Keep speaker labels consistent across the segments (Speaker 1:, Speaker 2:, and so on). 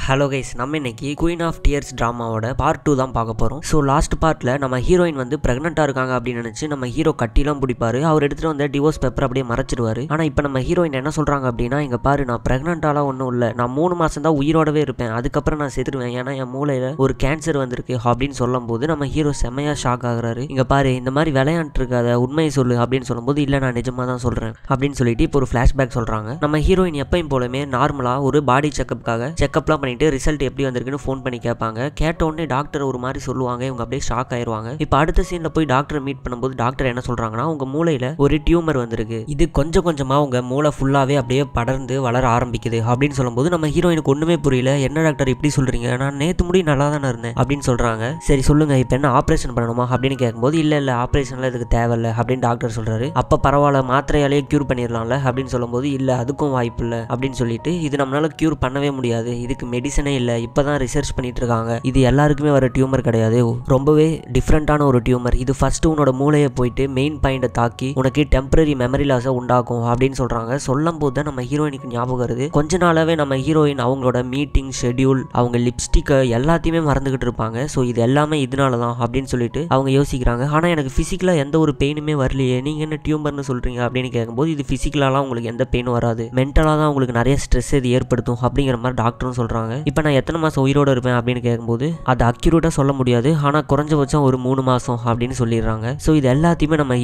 Speaker 1: Hello guys, நம்ம இன்னைக்கு queen of tears ட்ராமாவோட part 2 தான் பார்க்க போகிறோம். ஸோ லாஸ்ட் பார்ட்டில் நம்ம ஹீரோயின் வந்து ப்ரெக்னெண்ட்டாக இருக்காங்க அப்படின்னு நினச்சி நம்ம ஹீரோ கட்டிலாம் பிடிப்பாரு. அவர் எடுத்துகிட்டு வந்து டிவோர்ஸ் பேப்பர் அப்படியே மறைச்சிடுவார். ஆனால் இப்போ நம்ம ஹீரோயின் என்ன சொல்கிறாங்க அப்படின்னா, இங்கே பாரு, நான் ப்ரெக்னெண்ட்டாலாம் ஒன்றும் இல்லை, நான் 3 மாதம் தான் உயிரோடவே இருப்பேன், அதுக்கப்புறம் நான் செத்துடுவேன், ஏன்னா என் மூளையில் ஒரு கேன்சர் வந்திருக்கு அப்படின்னு சொல்லும்போது நம்ம ஹீரோ செம்மையாக ஷாக் ஆகுறாரு. இங்கே பாரு, இந்த மாதிரி விளையாண்டு இருக்காத, உண்மையை சொல்லு அப்படின்னு சொல்லும்போது, இல்லை நான் நிஜமாக தான் சொல்கிறேன் அப்படின்னு சொல்லிட்டு இப்போ ஒரு ஃப்ளாஷ்பேக் சொல்கிறாங்க. நம்ம ஹீரோயின் எப்பயும் போலமே நார்மலாக ஒரு பாடி செக்அப்காக செக்அப்லாம் பண்ணிட்டு ரிசல்ட் எப்படி வந்திருக்குன்னு ஃபோன் பண்ணி கேட்பாங்க. கேட்ட உடனே டாக்டர் ஒரு மாதிரி சொல்லுவாங்க. இவங்க அப்படியே ஷாக் ஆயிருவாங்க. இப்போ அடுத்த சீன்ல போய் டாக்டர் மீட் பண்ணும்போது டாக்டர் என்ன சொல்றாங்கன்னா, உங்க மூளையில ஒரு டியூமர் வந்திருக்கு, இது கொஞ்சம் கொஞ்சமா உங்க மூளை ஃபுல்லாவே அப்படியே படர்ந்து வளர ஆரம்பிக்குது அப்படின்னு சொல்லும்போது நம்ம ஹீரோயினுக்கு ஒண்ணுமே புரியல. என்ன டாக்டர் இப்படி சொல்றீங்க, நான் நேத்து முடி நல்லா தானே இருந்தேன் அப்படின்னு சொல்றாங்க. சரி சொல்லுங்க, இப்போ என்ன ஆப்ரேஷன் பண்ணணுமா அப்படின்னு கேட்கும்போது, இல்ல ஆப்ரேஷன்ல இதுக்கு தேவையில்லை அப்படின்னு டாக்டர் சொல்றாரு. அப்ப பரவாயில்ல, மாத்திரையாலேயே கியூர் பண்ணிடலாம்ல அப்படின்னு சொல்லும்போது, இல்ல அதுக்கும் வாய்ப்பு இல்லை அப்படின்னு சொல்லிட்டு, இது நம்மளால கியூர் பண்ணவே முடியாது, இதுக்கு மெடிசனே இல்லை, இப்பதான் ரிசர்ச் பண்ணிட்டு இருக்காங்க, இது எல்லாருக்குமே வர டியூமர் கிடையாது, ரொம்பவே டிஃப்ரெண்டான ஒரு டியூமர், இது ஃபர்ஸ்ட் உன்னோட மூளையை போயிட்டு மெயின் பாயிண்டை தாக்கி உனக்கு டெம்பரரி மெமரி லாஸை உண்டாக்கும் அப்படின்னு சொல்றாங்க. சொல்லும் போது தான் நம்ம ஹீரோயினுக்கு ஞாபகம் வருது, கொஞ்ச நாளாவே நம்ம ஹீரோயின் அவங்களோட மீட்டிங் ஷெட்யூல், அவங்க லிப்ஸ்டிக்கை எல்லாத்தையுமே மறந்துகிட்டு இருப்பாங்க. ஸோ இது எல்லாமே இதனால தான் அப்படின்னு சொல்லிட்டு அவங்க யோசிக்கிறாங்க. ஆனால் எனக்கு ஃபிசிக்கலா எந்த ஒரு பெயினுமே வரலையே, நீங்க என்ன டியூமர்னு சொல்றீங்க அப்படின்னு கேட்கும்போது, இது ஃபிசிக்கலாலாம் உங்களுக்கு எந்த பெயினும் வராது, மென்டலாக தான் உங்களுக்கு நிறைய ஸ்ட்ரெஸ் இது ஏற்படுத்தும் அப்படிங்கிற மாதிரி டாக்டரும் சொல்றாங்க. இப்போ நான் எத்தனை மாதம் உயிரோடு இருப்பேன் அப்படின்னு கேட்கும்போது, அது அக்யூரேட்டாக சொல்ல முடியாது, ஆனால் குறைஞ்சபட்சம் ஒரு 3 மாதம் அப்படின்னு சொல்லிடுறாங்க. ஸோ இது எல்லாத்தையுமே நம்ம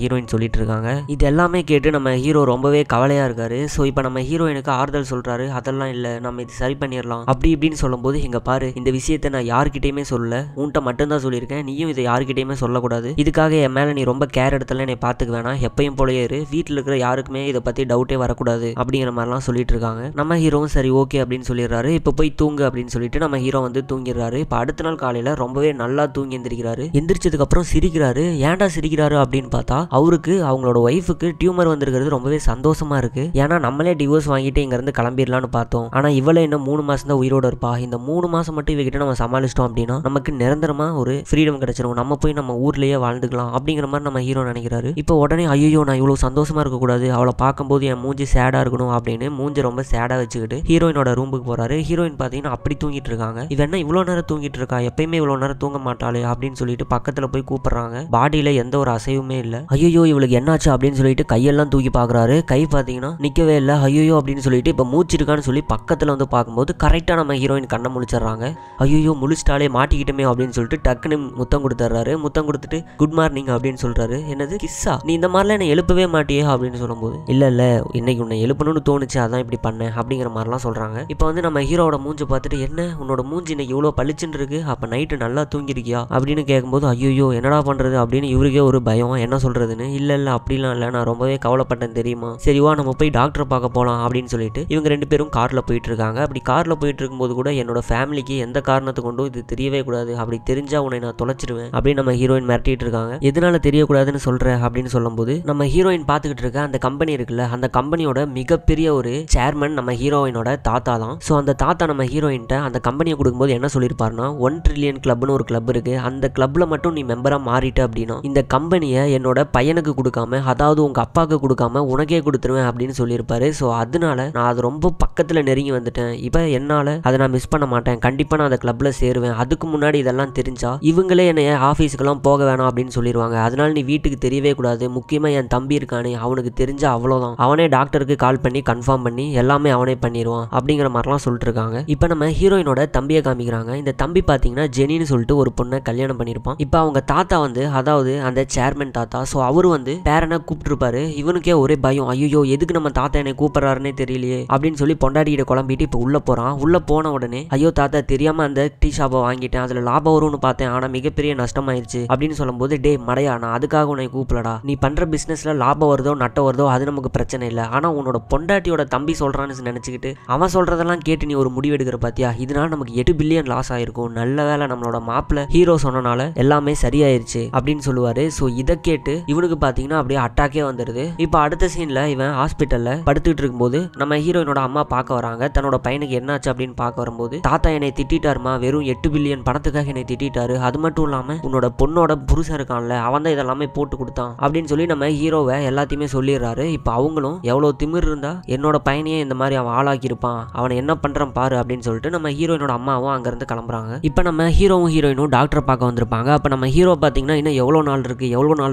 Speaker 1: ஹீரோயின் சொல்லிட்டு இருக்காங்க. இது எல்லாமே கேட்டு நம்ம ஹீரோ ரொம்பவே கவலையாக இருக்காரு. ஸோ இப்போ நம்ம ஹீரோயினுக்கு ஆறுதல் சொல்றாரு. அதெல்லாம் இல்லை, நம்ம இது சரி பண்ணிடலாம் அப்படி இப்படின்னு சொல்லும்போது, இங்கே பாரு, இந்த விஷயத்தை நான் யார்கிட்டையுமே சொல்லல, உன்கிட்ட மட்டும்தான் சொல்லியிருக்கேன், நீயும் இதை யார்கிட்டையுமே சொல்லக்கூடாது, இதுக்காக என் மேலே நீ ரொம்ப கேர் எடுத்தல என்னை பார்த்துக்க வேணாம், எப்பயும் போலயே இரு, வீட்டில் இருக்கிற யாருக்குமே இதை பற்றி டவுட்டே வரக்கூடாது அப்படிங்கிற மாதிரிலாம் சொல்லிட்டு இருக்காங்க. நம்ம ஹீரோவும் சரி ஓகே அப்படின்னு சொல்லிடுறாரு. இப்போ போய் தூங்கு அப்படின்னு சொல்லிட்டு நம்ம ஹீரோ வந்து தூங்கிடுறாரு. இப்போ அடுத்த நாள் காலையில் ரொம்பவே நல்லா தூங்கி எந்திரிக்கிறாரு. எந்திரிச்சதுக்கு அப்புறம் சிரிக்கிறாரு. ஏன்டா சிரிக்கிறாரு அப்படின்னு பார்த்தா, அவருக்கு அவங்களோட ஒய்ஃபுக்கு டியூமர் வந்திருக்கிறது ரொம்பவே சந்தோஷமா இருக்கு. ஏன்னா நம்மளே டிவோர்ஸ் வாங்கிட்டு இங்க இருந்து கிளம்பிடலான்னு பார்த்தோம், ஆனா இவளே இன்னும் 3 மாசம் தான் உயிரோட இருப்பா, இந்த 3 மாசம் மட்டும் இவகிட்ட நம்ம சமாளிச்சிட்டோம் அப்படின்னா நமக்கு நிரந்தரமா ஒரு ஃப்ரீடம் கிடைச்சிடும், நம்ம போய் நம்ம ஊர்லயே வாழ்ந்துக்கலாம் அப்படிங்கிற மாதிரி நம்ம ஹீரோ நினைக்கிறாரு. இப்போ உடனே ஐயோ நான் இவ்வளவு சந்தோஷமா இருக்கக்கூடாது, அவளை பார்க்கும்போது என் மூஞ்சி சேடா இருக்கணும் அப்படின்னு மூஞ்சி ரொம்ப சேடா வச்சுக்கிட்டு ஹீரோயினோட ரூமுக்கு போறாரு. ஹீரோயின் பாத்தீங்கன்னா அப்படி தூங்கிட்டு இருக்காங்க. இவன் என்ன இவ்வளவு நேரம் தூங்கிட்டு இருக்கா, எப்பயுமே இவ்வளவு நேரம் தூங்க மாட்டாளே அப்படின்னு சொல்லிட்டு பக்கத்துல போய் கூப்பிடுறாங்க. பாடியில எந்த ஒரு அசைவுமே இல்ல. ஐயோ இவளுக்கு என்னாச்சு அப்படின்னு சொல்லிட்டு கையெல்லாம் தூக்கி பாக்குறாரு. கை பாத்தீங்கன்னா நிக்கவே இல்லை. ஐயோ அப்படின்னு சொல்லிட்டு இப்ப மூச்சு இருக்கான்னு சொல்லி பக்கத்துல வந்து பார்க்கும்போது கரெக்டா நம்ம ஹீரோயின் கண்ணை முழிச்சிடுறாங்க. ஐயோ முழிச்சிட்டாலே, மாட்டிக்கிட்டோமே அப்படின்னு சொல்லிட்டு டக்குன்னு முத்தம் கொடுத்துறாரு. முத்தம் கொடுத்துட்டு குட் மார்னிங் அப்படின்னு சொல்றாரு. என்னது கிஸ்ஸா, நீ இந்த மாதிரிலாம் என்ன எழுப்பவே மாட்டியே அப்படின்னு சொல்லும்போது, இல்ல இன்னைக்கு உன்னை எழுப்பணும்னு தோணுச்சு, அதான் இப்படி பண்ணேன் அப்படிங்கிற மாதிரிலாம் சொல்றாங்க. இப்போ வந்து நம்ம ஹீரோட மூஞ்சி பார்த்துட்டு, என்ன உன்னோட மூஞ்சி இன்னைக்கு இவ்வளோ பளிச்சுன்னு இருக்கு, அப்போ நைட்டு நல்லா தூங்கிருக்கியா அப்படின்னு கேட்கும்போது, ஐயோ என்னடா பண்ணுறது அப்படின்னு இவருக்கே ஒரு பயம், என்ன சொல்கிறதுன்னு. இல்லை அப்படிலாம் இல்லை, நான் ரொம்பவே கவலைப்பட்டேன் தெரியுமா, சரிவா நம்ம போய் டாக்டரை பார்க்க போகலாம் அப்படின்னு சொல்லிட்டு இவங்க 2 பேரும் காரில் போயிட்டு இருக்காங்க. அப்படி காரில் போயிட்டு இருக்கும்போது கூட, என்னோட ஃபேமிலிக்கு எந்த காரணத்தை கொண்டும் இது தெரியவே கூடாது, அப்படி தெரிஞ்சா உன்னை நான் தொலைச்சிடுவேன் அப்படின்னு நம்ம ஹீரோயின் மிரட்டிட்டு இருக்காங்க. எதனால தெரியக்கூடாதுன்னு சொல்ற அப்படின்னு சொல்லும்போது, நம்ம ஹீரோயின் பார்த்துக்கிட்டு இருக்க அந்த கம்பெனி இருக்குல்ல, அந்த கம்பெனியோட மிகப்பெரிய ஒரு சேர்மன் நம்ம ஹீரோயினோட தாத்தா தான். ஸோ அந்த தாத்தா நம்ம ஹீரோயின்ட்ட அந்த கம்பெனியை கொடுக்கும்போது என்ன சொல்லியிருப்பாருன்னா, 1 ட்ரில்லியன் கிளப்னு ஒரு கிளப் இருக்கு, அந்த கிளப்ல மட்டும் நீ மெம்பரா மாறிட்ட அப்படின்னா இந்த கம்பெனியை என்னோட பையனுக்கு கொடுக்காம, அதாவது உங்க அப்பாவுக்கு கொடுக்காம உனக்கே கொடுத்துருவேன் அப்படின்னு சொல்லியிருப்பாரு. ஸோ அதனால நான் அது ரொம்ப பக்கத்துல நெருங்கி வந்துட்டேன். இப்போ என்னால அதை நான் மிஸ் பண்ண மாட்டேன், கண்டிப்பா நான் அந்த கிளப்ல சேருவேன். அதுக்கு முன்னாடி இதெல்லாம் தெரிஞ்சா இவங்களே என்னைய ஆஃபீஸுக்கெல்லாம் போக வேணாம் அப்படின்னு சொல்லிடுவாங்க. அதனால நீ வீட்டுக்கு தெரியவே கூடாது, முக்கியமா என் தம்பி இருக்கானே அவனுக்கு தெரிஞ்சா அவ்வளோதான், அவனே டாக்டருக்கு கால் பண்ணி கன்ஃபார்ம் பண்ணி எல்லாமே அவனே பண்ணிடுவான் அப்படிங்கிற மாதிரிலாம் சொல்லிட்டு இருக்காங்க. இப்போ நம்ம ஹீரோயினோட தம்பியை காமிக்கிறாங்க. இந்த தம்பி பார்த்தீங்கன்னா ஜெனின்னு சொல்லிட்டு ஒரு பொண்ணை கல்யாணம் பண்ணியிருப்பான். இப்போ அவங்க தாத்தா வந்து, அதாவது அந்த சேர்மன் தாத்தா, ஸோ அவரு வந்து பேரனை கூப்பிட்டுருப்பாரு. இவனுக்கே ஒரே பயம், ஐயோ எதுக்கு நம்ம தாத்தா என்னை கூப்பிடுறாருன்னே தெரியலையே அப்படின்னு சொல்லி பொண்டாட்டிகிட்ட குழம்பிட்டு இப்போ உள்ள போறான். உள்ள போன உடனே, ஐயோ தாத்தா தெரியாம அந்த டீ ஷாப்பை வாங்கிட்டேன், அதுல லாபம் வரும்னு பார்த்தேன், ஆனா மிகப்பெரிய நஷ்டமாயிருச்சு அப்படின்னு சொல்லும்போது, டே மடையா, நான் அதுக்காக உன்னை கூப்பிடலடா, நீ பண்ற பிசினஸ்ல லாபம் வருதோ நட்டம் வருதோ அது நமக்கு பிரச்சனை இல்லை, ஆனா உன்னோட பொண்டாட்டியோட தம்பி சொல்றான்னு நினைச்சுக்கிட்டு அவன் சொல்றதெல்லாம் கேட்டு நீ ஒரு முடிவு எடுக்கிற பாத்தியா, இதனால நமக்கு 8 பில்லியன் லாஸ் ஆயிருக்கும், நல்ல வேலை நம்மளோட மாப்பிள்ள ஹீரோ சொன்னனால எல்லாமே சரியாயிருச்சு அப்படின்னு சொல்லுவாரு. ஸோ இதை கேட்டு இவனுக்கு பாத்தீங்கன்னா அப்படியே அட்டாக்கே வந்துடுது. இப்போ அடுத்த சீன்ல இவன் ஹாஸ்பிட்டல்ல படுத்துக்கிட்டு இருக்கும்போது நம்ம ஹீரோயினோட அம்மா பார்க்க வராங்க. தன்னோட பையனுக்கு என்னாச்சு அப்படின்னு பார்க்க வரும்போது, தாத்தா என்னை திட்டாருமா, வெறும் 8 பில்லியன் பணத்துக்காக என்னை திட்டாரு, அது மட்டும் இல்லாம உன்னோட பொண்ணோட புருஷன் இருக்கான்ல அவன் தான் இதெல்லாமே போட்டு கொடுத்தான் அப்படின்னு சொல்லி நம்ம ஹீரோவை எல்லாத்தையுமே சொல்லிடுறாரு. இப்போ அவங்களும் எவ்வளவு திமிர் இருந்தா என்னோட பையனையே இந்த மாதிரி அவன் ஆளாக்கி இருப்பான், அவனை என்ன பண்றான் பாரு அப்படின்னு சொல்லிட்டு நம்ம ஹீரோயினோட அம்மாவும் அங்கிருந்து கிளம்புறாங்க. இப்போ நம்ம ஹீரோவும் ஹீரோயினும் டாக்டரை பார்க்க வந்திருப்பாங்க. அப்போ நம்ம ஹீரோ பார்த்தீங்கன்னா இன்னும் எவ்வளோ நாள்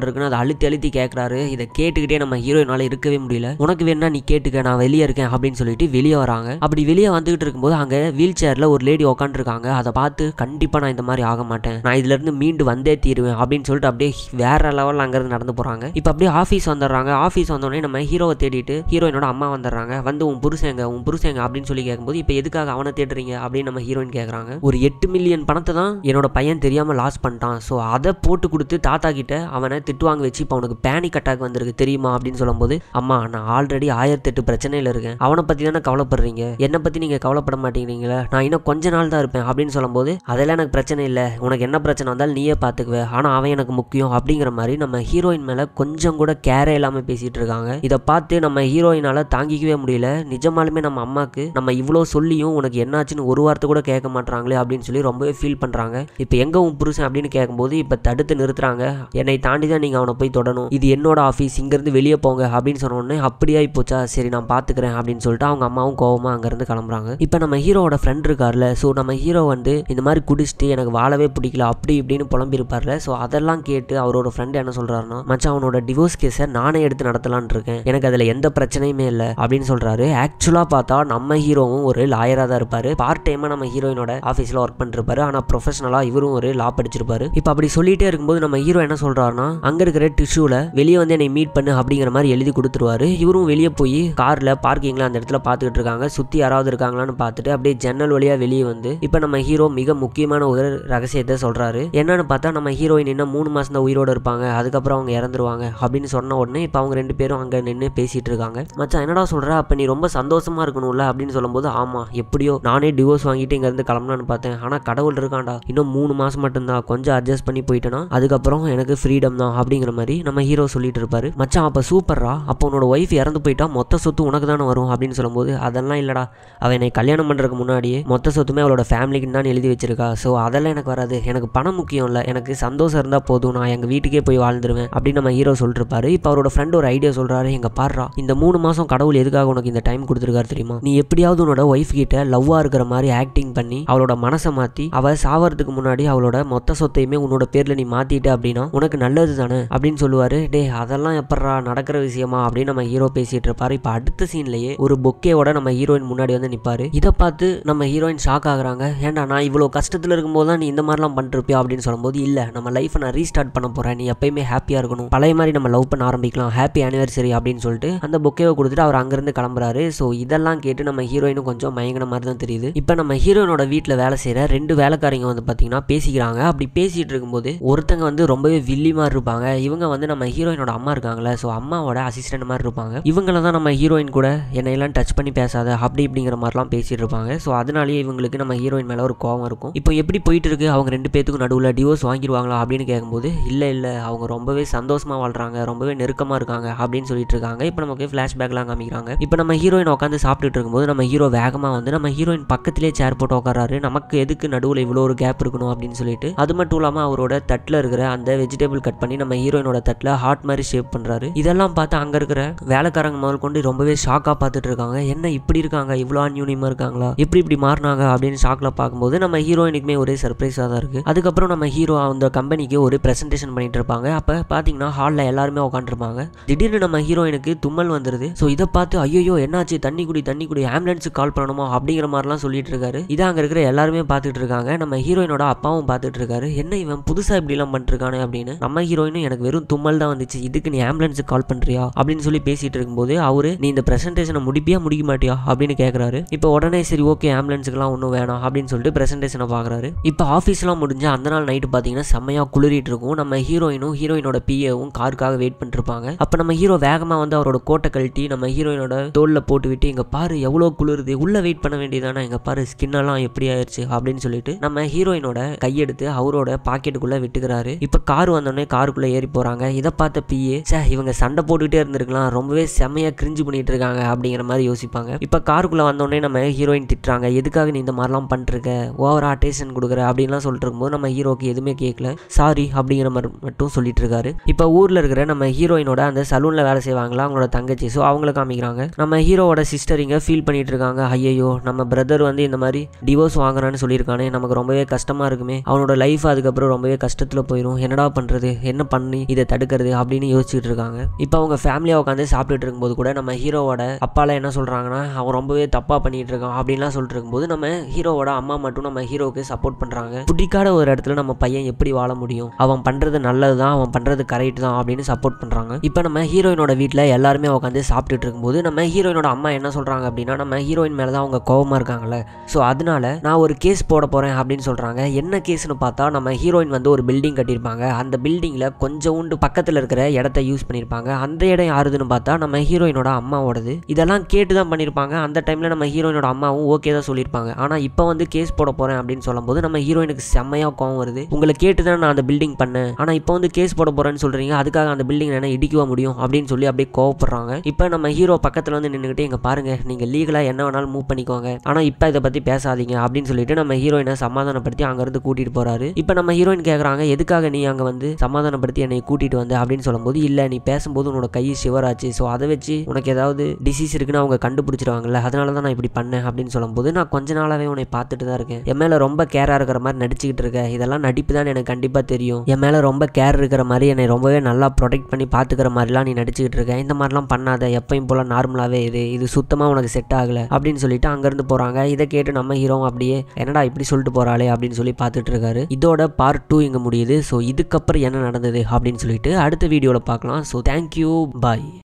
Speaker 1: இருக்குன்னு அதை அழுத்தி கேட்குறாரு. இதை கேட்டுக்கிட்டே நம்ம ஹீரோயினால இருக்கவே முடியல. உனக்கு வேணா நீ கேட்டுக்க, நான் வெளியே இருக்கேன் அப்படின்னு சொல்லிட்டு வெளியே வராங்க. அப்படி வெளியே வந்துகிட்டு இருக்கும்போது அங்கே வீல் சேர்ல ஒரு லேடி உட்காந்துருக்காங்க. அதை பார்த்து கண்டிப்பாக நான் இந்த மாதிரி ஆக மாட்டேன், நான் இதுல இருந்து மீண்டு வந்தே தீருவேன் அப்படின்னு சொல்லிட்டு அப்படியே வேற லெவலில் அங்கிருந்து நடந்து போறாங்க. இப்போ அப்படியே ஆஃபீஸ் வந்துடுறாங்க. ஆஃபீஸ் வந்தோடனே நம்ம ஹீரோவை தேடிட்டு ஹீரோயினோட அம்மா வந்துடுறாங்க. வந்து உன் புருஷங்க அப்படின்னு சொல்லி கேட்கும்போது இப்போ எதுக்காக அவனை தேடுறீங்க அப்படின்னு நம்ம ஹீரோயின் கேட்குறாங்க. ஒரு 8 மில்லியன் பணத்தை தான் என்னோட பையன் தெரியாம லாஸ் பண்ணிட்டான். ஸோ அதை போட்டு கொடுத்து தாத்தா கிட்ட அவனை திட்டுவாங்க வச்சு இப்போ அவனுக்கு பேனிக் அட்டாக் வந்திருக்கு தெரியுமா அப்படின்னு சொல்லும்போது, அம்மா நான் ஆல்ரெடி 1008 பிரச்சனையில் இருக்கேன், அவனை பற்றி தானே கவலைப்படுறீங்க, என்னை பற்றி நீங்கள் கவலைப்பட மாட்டேங்கிறீங்களா, நான் இன்னும் கொஞ்ச நாள் தான் இருப்பேன் அப்படின்னு சொல்லும்போது, அதெல்லாம் எனக்கு பிரச்சனை இல்லை, உனக்கு என்ன பிரச்சனை வந்தாலும் நீயே பார்த்துக்குவே, ஆனால் அவன் எனக்கு முக்கியம் அப்படிங்கிற மாதிரி நம்ம ஹீரோயின் மேலே கொஞ்சம் கூட கேரே இல்லாமல் பேசிகிட்டு இருக்காங்க. இதை பார்த்து நம்ம ஹீரோயினால் தாங்கிக்கவே முடியல. நிஜமாலுமே நம்ம அம்மாவுக்கு நம்ம இவ்வளோ சொல்லியும் உனக்கு என்னாச்சுன்னு ஒரு வார்த்தை கூட கேட்க மாட்டாங்களே அப்படின்னு சொல்லி ரொம்பவே ஃபீல் பண்ணுறாங்க. இப்போ எங்கே உன் புருஷன் அப்படின்னு கேட்கும்போது இப்போ தடுத்து நிறுத்துறாங்க. என்னை தாண்டி தான் நீங்கள் அவனை போய் தொடணும், இது என்னோட ஆஃபீஸ், இங்கேருந்து வெளியே போங்க அப்படின்னு சொன்னோடனே அப்படியே போச்சா, சரி நான் பார்த்துக்கிறேன் அப்படின்னு சொல்லிட்டு அவங்க அம்மாவும் கோவமாக அங்கேருந்து கிளம்புறாங்க. இப்போ நம்ம ஹீரோவோட ஃப்ரெண்ட் இருக்கார்ல, ஸோ நம்ம ஹீரோ வந்து இந்த மாதிரி குடிச்சிட்டு எனக்கு வாழவே பிடிக்கல அப்படி இப்படின்னு புலம்பிருப்பார்ல. ஸோ அதெல்லாம் கேட்டு அவரோட ஃப்ரெண்ட் என்ன சொல்கிறாருன்னா, மச்சான் அவனோட டிவோர்ஸ் கேஸை நானே எடுத்து நடத்தலான் இருக்கேன், எனக்கு அதில் எந்த பிரச்சனையுமே இல்லை அப்படின்னு சொல்கிறாரு. ஆக்சுவலாக பார்த்தா நம்ம ஹீரோவும் ஒரு லாயராக தான் இருப்பார். பார்ட் டைமாக நம்ம ஹீரோயினோட ஆஃபீஸில் ஒர்க் பண்ணிருப்பாரு. ஆனால் ப்ரொஃபஷனலாக இவரும் ஒரு லா படிச்சிருப்பாரு. இப்போ அப்படி சொல்லிட்டே இருக்கும்போது நம்ம ஹீரோ என்ன சொல்கிறாருன்னா, அங்கே இருக்கிற டிஷ்யூவில் வெளியே வந்து என்னை மீட் பண்ணு அப்படிங்கிற மாதிரி எழுதி கொடுத்துருவாரு. இவரும் வெளியே போய் காரில் பார்க்கிங்கில் அந்த இடத்துல பார்த்துக்கிட்டு இருக்காங்க. சுற்றி யாராவது இருக்காங்களான்னு பார்த்துட்டு அப்படியே ஜன்னல் வழியாக வெளியே வந்து இப்போ நம்ம ஹீரோ மிக முக்கியமான ஒரு ரகசியத்தை சொல்கிறாரு. என்னன்னு பார்த்தா நம்ம ஹீரோயின் இன்னும் 3 மாதம் தான் உயிரோடு இருப்பாங்க, அதுக்கப்புறம் அவங்க இறந்துருவாங்க அப்படின்னு சொன்ன உடனே இப்போ அவங்க 2 பேரும் அங்கே நின்று பேசிகிட்டு இருக்காங்க. மச்சான் என்னடா சொல்கிற, அப்போ நீ ரொம்ப சந்தோஷமாக இருக்கணும்ல அப்படின்னு சொல்லும்போது, ஆமாம் எப்படியோ நானே டிவோர்ஸ் வாங்கிட்டு இங்கேருந்து கிளம்பலான்னு பார்த்தேன், ஆனால் கடவுள் இருக்காண்டா, இன்னும் 3 மாதம் மட்டும்தான், கொஞ்சம் அட்ஜஸ்ட் பண்ணி போயிட்டேன்னா அதுக்கப்புறம் எனக்கு ஃப்ரீடம் தான் அப்படிங்கிற மாதிரி நம்ம ஹீரோ சொல்லிட்டு இருப்பாரு. மச்சான் அப்போ சூப்பர்ரா, அப்போ உன்னோட ஒய்ஃப் இறந்து போயிட்டா மொத்த சொத்து உனக்கு தானே வரும் அப்படின்னு சொல்லும்போது, அதெல்லாம் இல்லடா, அவன் என்னை கல்யாணம் பண்ணுறதுக்கு முன்னாடியே மொத்த சொத்துமே அவளோட ஃபேமிலிக்கு தான் எழுதி வச்சிருக்கா, ஸோ அதெல்லாம் எனக்கு வராது, எனக்கு பணம் முக்கியம் இல்லை, எனக்கு சந்தோஷம் இருந்தால் போதும், நான் எங்கள் வீட்டுக்கே போய் வாழ்ந்துருவேன் அப்படின்னு நம்ம ஹீரோ சொல்லிட்டு இருப்பாரு. இப்போ அவரோட ஃப்ரெண்ட் ஒரு ஐடியா சொல்கிறாரு, எங்க பாடுறா இந்த 3 மாதம் கடவுள் எதுக்காக உனக்கு இந்த டைம் கொடுத்துருக்காரு தெரியுமா, நீ எப்படியாவது உன்னோட ஒய்ஃப் கிட்ட லவ்வாக இருக்கிற மாதிரி ஆக்டிங் பண்ணி அவளோட மனசை மாற்றி அவள் சாவறதுக்கு முன்னாடி அவளோட மொத்த சொத்தையுமே உன்னோட பேரில் நீ மாற்றிட்ட அப்படின்னா உனக்கு நல்லது தானே அப்படின்னு சொல்லுவார். டே அதெல்லாம் எப்படா நடக்கிற விஷயமா அப்படின்னு நம்ம ஹீரோ பேசிட்டு இருப்பாரு. இப்போ அடுத்த சீன்லேயே ஒரு பொக்கேவோட நம்ம ஹீரோயின் முன்னாடி வந்து நிற்பாரு. இதை பார்த்து நம்ம ஹீரோயின் ஷாக் ஆகுறாங்க. ஏன்டா நான் இவ்வளோ கஷ்டத்தில் இருக்கும்போது தான் நீ இந்த மாதிரிலாம் பண்ணிருப்பியா அப்படின்னு சொல்லும்போது, இல்லை நம்ம லைஃப்பை நான் ரீஸ்டார்ட் பண்ண போகிறேன், நீ எப்பயுமே ஹாப்பியாக இருக்கணும், பழைய மாதிரி நம்ம லவ் பண்ண ஆரம்பிக்கலாம், ஹாப்பி ஆனிவர்சரி அப்படின்னு சொல்லிட்டு அந்த பொக்கேவை கொடுத்துட்டு அவர் அங்கேருந்து கிளம்புறாரு. ஸோ இதெல்லாம் கேட்டு நம்ம ஹீரோயினும் கொஞ்சம் மயங்கின மாதிரி தான் தெரியுது. இப்போ நம்ம ஹீரோயினோட வீட்டில் வேலை செய்கிற 2 வேலைக்காரங்க வந்து பார்த்தீங்கன்னா பேசிக்கிறாங்க. அப்படி பேசிகிட்டு இருக்கும்போது ஒருத்தங்க வந்து ரொம்பவே வில்லி மாதிரி இருப்பாங்க. இவங்க வந்து நம்ம ஹீரோயினோட அம்மா இருக்காங்களே, ஸோ அம்மாவோட அசிஸ்டன்ட் மாதிரி இருப்பாங்க. இவங்கள தான் நம்ம ஹீரோயின் கூட என்னையெல்லாம் டச் பண்ணி பேசாத அப்படி இப்படிங்கிற மாதிரிலாம் பேசிட்டு இருப்பாங்க. ஸோ அதனாலேயே இவங்களுக்கு நம்ம ஹீரோயின் மேலே ஒரு கோவம் இருக்கும். இப்போ எப்படி போயிட்டு இருக்கு, அவங்க 2 பேத்துக்கும் நடுவில் டிவோர்ஸ் வாங்கிடுவாங்களா அப்படின்னு கேட்கும்போது, இல்லை அவங்க ரொம்பவே சந்தோஷமாக வாழ்றாங்க, ரொம்பவே நெருக்கமாக இருக்காங்க அப்படின்னு சொல்லிட்டு இருக்காங்க. இப்போ நமக்கு ஃப்ளாஷ்பேக்லாம் காமிக்கிறாங்க. இப்போ நம்ம ஹீரோயின் உட்காந்து சாப்பிட்டுட்டு இருக்கும்போது நம்ம ஹீரோ வேகமாக வந்து நம்ம ஹீரோயின் பக்கத்திலே சேர் போட்டு உட்காராரு. நமக்கு எதுக்கு நடுவில் இவ்வளோ ஒரு கேப் இருக்கணும் அப்படின்னு சொல்லிட்டு. அது மட்டும் இல்லாமல் அவரோட தட்டில் இருக்கிற அந்த வெஜிடபிள் கட் பண்ணி நம்ம ஹீரோயினோட தட்டில் ஹார்ட் மாதிரி ஷேப் பண்ணுறாரு. இதெல்லாம் பார்த்து அங்கே இருக்கிற வேலைக்காரங்க முதல் கொண்டு ரொம்பவே ஷாக்காக பார்த்துட்டு இருக்காங்க. என்ன இப்படி இருக்காங்க, இவ்வளோ அன்யூனியமாக இருக்காங்களா, இப்படி மாறினாங்க அப்படின்னு ஷாக்கில் பார்க்கும்போது நம்ம ஹீரோயினுக்குமே ஒரே சர்ப்ரைஸாக தான் இருக்குது. அதுக்கப்புறம் நம்ம ஹீரோ அந்த கம்பெனிக்கு ஒரு ப்ரெசன்டேஷன் பண்ணிட்டு இருப்பாங்க. அப்போ பார்த்தீங்கன்னா ஹாலில் எல்லாருமே உட்காந்துருப்பாங்க. திடீர்னு நம்ம ஹீரோயினுக்கு தும்மல் வந்துருது. ஸோ இதை பார்த்து ஐயோ என்னாச்சு, தண்ணி குடி ஆம்புலன்ஸுக்கு கால் பண்ணணுமா அப்படிங்கிற மாதிரிலாம் சொல்லிட்டு இருக்காரு. இதை அங்கே இருக்கிற எல்லாருமே பார்த்துட்டு இருக்காங்க. நம்ம ஹீரோயினோட அப்பாவும் பார்த்துட்டு இருக்காரு. என்ன இவன் புதுசாக இப்படிலாம் பண்ணிருக்கானே அப்படின்னு. நம்ம ஹீரோயினும் எனக்கு வெறும் தும்மல் தான் வந்துச்சு, இதுக்கு நீ ஆம்புலன்ஸுக்கு கால் பண்ணுறியா அப்படின்னு சொல்லி பேசிட்டு இருக்கும்போது அவரு நீ இந்த ப்ரெசன்டேஷனை முடிக்க மாட்டியா அப்படின்னு கேட்குறாரு. இப்போ உடனே சரி ஓகே ஆம்புலன்ஸுக்குலாம் ஒன்றும் வேணாம் அப்படின்னு சொல்லிட்டு ப்ரெசன்டேஷனை பார்க்குறாரு. இப்போ ஆஃபீஸ்லாம் முடிஞ்சு அந்த நாள் நைட்டு பார்த்தீங்கன்னா செம்மையாக குளிரிட்டு இருக்கும். நம்ம ஹீரோயினோட பிஏவும் காருக்காக வெயிட் பண்ணிட்டு இருப்பாங்க. அப்போ நம்ம ஹீரோ வேகமாக வந்து அவரோட கோட்டை கழட்டி நம்ம ஹீரோயினோட தோளில் போட்டு விட்டு இங்கே பாரு எவ்வளோ குளிருது, உள்ள வெயிட் பண்ண வேண்டியதானே, இங்கே பாரு ஸ்கின்னெல்லாம் எப்படி ஆயிடுச்சு அப்படின்னு சொல்லிட்டு நம்ம ஹீரோயினோட கையெடுத்து அவரோட பாக்கெட்டுக்குள்ளே விட்டுக்கிறாரு. இப்போ கார் வந்தோடனே காருக்குள்ளே ஏறி போகிறாங்க. இதை பார்த்த பிஏ இவங்க சண்டை போட்டுக்கிட்டே இருந்திருக்கலாம், ரொம்பவே செம்மையாக கிரிஞ்சு பண்ணிட்டு இருக்காங்க அப்படிங்கிற மாதிரி யோசிப்பாங்க. இப்போ காருக்குள்ளே வந்தோடனே நம்ம ஹீரோயின் திட்டுறாங்க, எதுக்காக நீ இந்த மாதிரிலாம் பண்ணிருக்க, ஓவரா அட்டேஷன் கொடுக்குற அப்படின்லாம் சொல்லிட்டு இருக்கும்போது நம்ம ஹீரோக்கு எதுவுமே கேட்கல, சாரி அப்படிங்கிற மாதிரி மட்டும் சொல்லிட்டு இருக்காரு. இப்போ ஊரில் இருக்கிற நம்ம ஹீரோயினோட அந்த சலூனில் வேலை செய்வாங்களா அவங்களோட தங்கச்சி, ஸோ அவங்கள காமிக்கிறாங்க. நம்ம ஹீரோவோட சிஸ்டர் இங்கே ஃபீல் பண்ணிட்டு இருக்காங்க, ஐயோ ஐயோ நம்ம பிரதர் வந்து இந்த மாதிரி டிவோர்ஸ் வாங்குறான்னு சொல்லியிருக்கானே, நமக்கு ரொம்பவே கஷ்டமா இருக்குமே, அவனோட லைஃப் அதுக்கப்புறம் ரொம்பவே கஷ்டத்தில் போயிடும், என்னடா பண்ணுறது, என்ன பண்ணி இதை தடுக்கிறது அப்படின்னு யோசிச்சுட்டு இருக்காங்க. இப்போ அவங்க ஃபேமிலியாக உட்காந்து சாப்பிட்டுட்டு இருக்கும்போது கூட நம்ம ஹீரோவோட அப்பால என்ன சொல்கிறாங்கன்னா, அவன் ரொம்பவே தப்பாக பண்ணிட்டு இருக்கான் அப்படின்லாம் சொல்லிட்டு இருக்கும்போது நம்ம ஹீரோவோட அம்மா மட்டும் நம்ம ஹீரோவுக்கு சப்போர்ட் பண்ணுறாங்க. பிடிக்காத ஒரு இடத்துல நம்ம பையன் எப்படி வாழ முடியும், அவன் பண்ணுறது நல்லது தான், அவன் பண்ணுறது கரெக்ட் தான் அப்படின்னு சப்போர்ட் பண்ணுறாங்க. இப்போ நம்ம ஹீரோயினோட வீட்டில் எல்லாருமே உட்காந்து சாப்பிட்டுட்டு இருக்கும்போது நம்ம ஹீரோயினோட அம்மா என்ன சொல்கிறாங்க அப்படின்னா, நம்ம ஹீரோயின் மேலே தான் அவங்க கோவமாக இருக்காங்கல்ல, ஸோ அதனால நான் ஒரு கேஸ் போட போகிறேன் அப்படின்னு சொல்கிறாங்க. என்ன கேஸ்னு பார்த்தா, நம்ம ஹீரோயின் வந்து ஒரு பில்டிங் கட்டியிருப்பாங்க, அந்த பில்டிங்கில் கொஞ்சோண்டு பக்கத்தில் இருக்கிற இடத்த யூஸ் பண்ணியிருப்பாங்க. அந்த இடம் யாருதுன்னு பார்த்தா நம்ம ஹீரோயினோட அம்மாவோடது. இதெல்லாம் கேட்டு தான் பண்ணியிருப்பாங்க. அந்த டைமில் நம்ம ஹீரோயினோட அம்மாவும் ஓகே தான் சொல்லியிருப்பாங்க. ஆனால் இப்போ வந்து கேஸ் போட போகிறேன் அப்படின்னு சொல்லும்போது நம்ம ஹீரோயினுக்கு செம்மையாக கோவம் வருது. உங்களை கேட்டு தான் நான் அந்த பில்டிங் பண்ணேன், ஆனால் இப்போ வந்து கேஸ் போட போகிறேன்னு சொல்கிறீங்க, அதுக்காக அந்த பில்டிங் என்ன இடிக்க முடியும் அப்படின்னு சொல்லி அப்படியே கோவப்படுறாங்க. இப்போ நம்ம ஹீரோ பக்கத்தில் வந்து நின்றுக்கிட்டே, இங்கே பாருங்க, நீங்கள் லீகலாக என்ன வேணாலும் மூவ் பண்ணிக்கோங்க, ஆனால் இப்போ இதை பற்றி பேசாதீங்க அப்படின்னு சொல்லிட்டு நம்ம ஹீரோயினை சமாதானப்படுத்தி அங்கேருந்து கூட்டிகிட்டு போகிறாரு. இப்போ நம்ம ஹீரோயின் கேட்குறாங்க, எதுக்காக நீ அங்கே வந்து சமாதானப்படுத்தி என்னை கூட்டிகிட்டு வந்து அப்படின்னு சொல்லும்போது, இல்லை நீ பேசும்போது உன்னோட கை சிவராச்சு, ஸோ அதை வச்சு உனக்கு ஏதாவது டிசீஸ் இருக்குன்னு அவங்க கண்டுபிடிச்சிருவாங்கல்ல, அதனால தான் நான் இப்படி பண்ணேன் அப்படின்னு சொல்லும்போது, நான் கொஞ்ச நாளாகவே உன்னை பார்த்துட்டு தான் இருக்கேன், என் மேலே ரொம்ப கேராக இருக்கிற மாதிரி நடிச்சுக்கிட்டு இருக்கேன், இதெல்லாம் நடிப்பு தான் எனக்கு கண்டிப்பாக தெரியும், என் மேலே ரொம்ப கேர் இருக்கிற மாதிரி என்னை ரொம்பவே நல்லா ப்ரொடெக்ட் பண்ணி பார்த்துக்கிற மாதிரிலாம் நீ நடிச்சுக்கிட்டு இருக்க, இந்த மாதிரிலாம் பண்ணாத, எப்பயும் போல் நார்மலாகவே இது சுத்தமாக உனக்கு செட் ஆகலை அப்படின்னு சொல்லிட்டு அங்கேருந்து போகிறாங்க. இதை கேட்டு நம்ம ஹீரோ அப்படியே என்னடா இப்படி சொல்லிட்டு போகிறாளே அப்படின்னு சொல்லி பார்த்துட்டு இருக்காரு. இதோட பார்ட் 2 இங்கே முடியுது. ஸோ இதுக்கப்புறம் என்ன நடந்தது அப்படின்னு சொல்லிட்டு அடுத்த வீடியோவில் பார்க்கலாம். ஸோ தேங்க்யூ, பாய்.